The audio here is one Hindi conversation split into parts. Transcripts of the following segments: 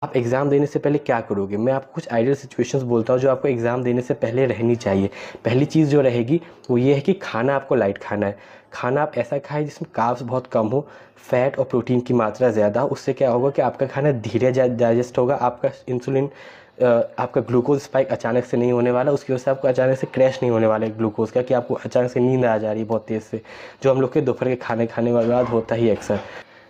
आप एग्ज़ाम देने से पहले क्या करोगे? मैं आपको कुछ आइडियल सिचुएशंस बोलता हूँ जो आपको एग्ज़ाम देने से पहले रहनी चाहिए। पहली चीज़ जो रहेगी वो ये है कि खाना आपको लाइट खाना है। खाना आप ऐसा खाएँ जिसमें कार्ब्स बहुत कम हो, फैट और प्रोटीन की मात्रा ज़्यादा हो। उससे क्या होगा कि आपका खाना धीरे डाइजेस्ट होगा, आपका इंसुलिन आपका ग्लूकोज़ स्पाइक अचानक से नहीं होने वाला, उसकी वजह से आपको अचानक से क्रैश नहीं होने वाला है ग्लूकोज़ का कि आपको अचानक से नींद आ जा रही है बहुत तेज़ से, जो हम लोग के दोपहर के खाने खाने के बाद होता ही है अक्सर।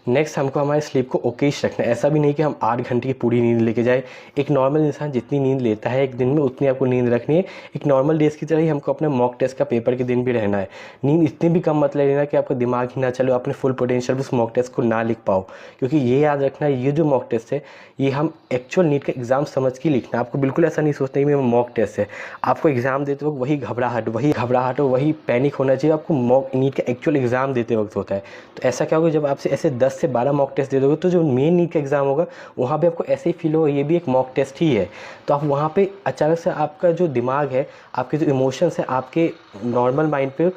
नेक्स्ट हमको हमारे स्लीप को ओकेश रखना है। ऐसा भी नहीं कि हम 8 घंटे की पूरी नींद लेके जाए। एक नॉर्मल इंसान जितनी नींद लेता है एक दिन में उतनी आपको नींद रखनी है। एक नॉर्मल डेज़ की तरह ही हमको अपने मॉक टेस्ट का पेपर के दिन भी रहना है। नींद इतनी भी कम मत ले लेना कि आपका दिमाग ही ना चले, अपने फुल पोटेंशियल उस मॉक टेस्ट को ना लिख पाओ। क्योंकि ये याद रखना, ये जो मॉक टेस्ट है ये हम एक्चुअल नीट का एग्ज़ाम समझ के लिखना है। आपको बिल्कुल ऐसा नहीं सोचना कि मॉक टेस्ट है। आपको एग्ज़ाम देते वक्त वही घबराहट और वही पैनिक होना चाहिए आपको मॉक नीट का एक्चुअल एग्ज़ाम देते वक्त होता है। तो ऐसा क्या होगा, जब आपसे ऐसे 10 से 12 मॉक टेस्ट दे दोगे तो जो मेन नीट का एग्ज़ाम होगा वहाँ पे आपको ऐसे ही फील होगा ये भी एक मॉक टेस्ट ही है। तो आप वहाँ पे अचानक से आपका जो दिमाग है, आपके जो इमोशंस है आपके नॉर्मल माइंड पे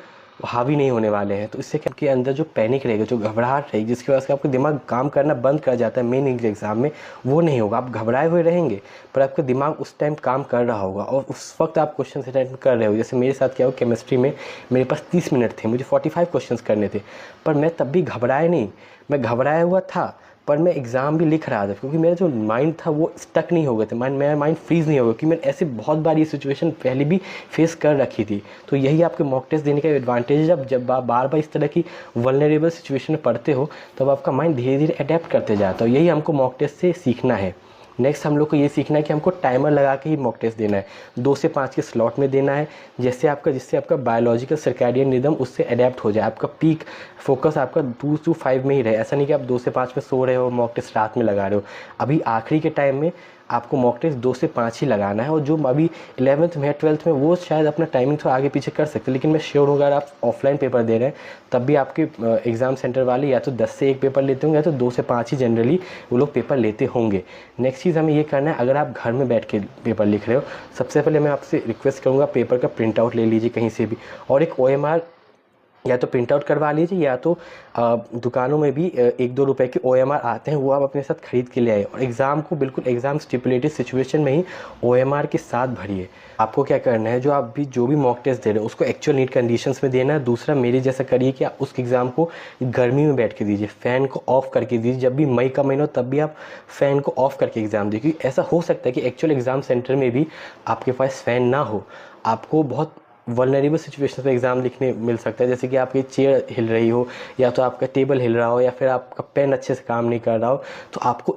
हावी नहीं होने वाले हैं। तो इससे क्या आपके अंदर जो पैनिक रहेगा, जो घबराहट रहेगी, जिसकी वजह से आपका दिमाग काम करना बंद कर जाता है मेन एग्ज़ाम में, वो नहीं होगा। आप घबराए हुए रहेंगे पर आपका दिमाग उस टाइम काम कर रहा होगा और उस वक्त आप क्वेश्चन अटेम्प्ट कर रहे हो। जैसे मेरे साथ क्या हो, केमिस्ट्री में मेरे पास 30 मिनट थे, मुझे 45 क्वेश्चन करने थे, पर मैं तब भी घबराया नहीं। मैं घबराया हुआ था पर मैं एग्ज़ाम भी लिख रहा था क्योंकि मेरा जो माइंड था वो स्टक नहीं हो गया था, मेरा माइंड फ्रीज़ नहीं हो गया, क्योंकि मैंने ऐसे बहुत बार ये सिचुएशन पहले भी फेस कर रखी थी। तो यही आपके मॉक टेस्ट देने का एडवांटेज है। जब आप बार बार इस तरह की वल्नरेबल सिचुएशन में पढ़ते हो तब आपका माइंड धीरे धीरे अडेप्ट करते जाता है। यही हमको मॉक टेस्ट से सीखना है। नेक्स्ट हम लोग को ये सीखना है कि हमको टाइमर लगा के ही मॉक टेस्ट देना है। 2 से 5 के स्लॉट में देना है, जिससे आपका बायोलॉजिकल सर्कैडियन रिदम उससे अडेप्ट हो जाए। आपका पीक फोकस आपका 2 to 5 में ही रहे। ऐसा नहीं कि आप 2 से 5 में सो रहे हो, मॉक टेस्ट रात में लगा रहे हो। अभी आखिरी के टाइम में आपको मॉक टेस्ट 2 से 5 ही लगाना है। और जो अभी 11th में है, 12th में, वो शायद अपना टाइमिंग थोड़ा आगे पीछे कर सकते हैं, लेकिन मैं श्योर हूँ अगर आप ऑफलाइन पेपर दे रहे हैं तब भी आपके एग्ज़ाम सेंटर वाले या तो 10 से 1 पेपर लेते होंगे या तो 2 से 5 ही जनरली वो लोग पेपर लेते होंगे। नेक्स्ट चीज़ हमें ये करना है, अगर आप घर में बैठ के पेपर लिख रहे हो, सबसे पहले मैं आपसे रिक्वेस्ट करूँगा पेपर का प्रिंट आउट ले लीजिए कहीं से भी, और एक OMR या तो प्रिंट आउट करवा लीजिए या तो दुकानों में भी 1-2 रुपए के OMR आते हैं, वो आप अपने साथ खरीद के ले आए। और एग्ज़ाम को बिल्कुल एग्ज़ाम स्टिपुलेटेड सिचुएशन में ही OMR के साथ भरिए। आपको क्या करना है, जो भी मॉक टेस्ट दे रहे हो उसको एक्चुअल नीट कंडीशंस में देना है। दूसरा मेरे जैसा करिए कि आप उस एग्ज़ाम को गर्मी में बैठ के दीजिए, फ़ैन को ऑफ़ करके दीजिए। जब भी मई का महीना हो तब भी आप फ़ैन को ऑफ़ करके एग्ज़ाम दीजिए, क्योंकि ऐसा हो सकता है कि एक्चुअल एग्ज़ाम सेंटर में भी आपके पास फ़ैन ना हो, आपको बहुत वल्नरेबल सिचुएशन पे एग्ज़ाम लिखने मिल सकता है। जैसे कि आपकी चेयर हिल रही हो या तो आपका टेबल हिल रहा हो या फिर आपका पेन अच्छे से काम नहीं कर रहा हो, तो आपको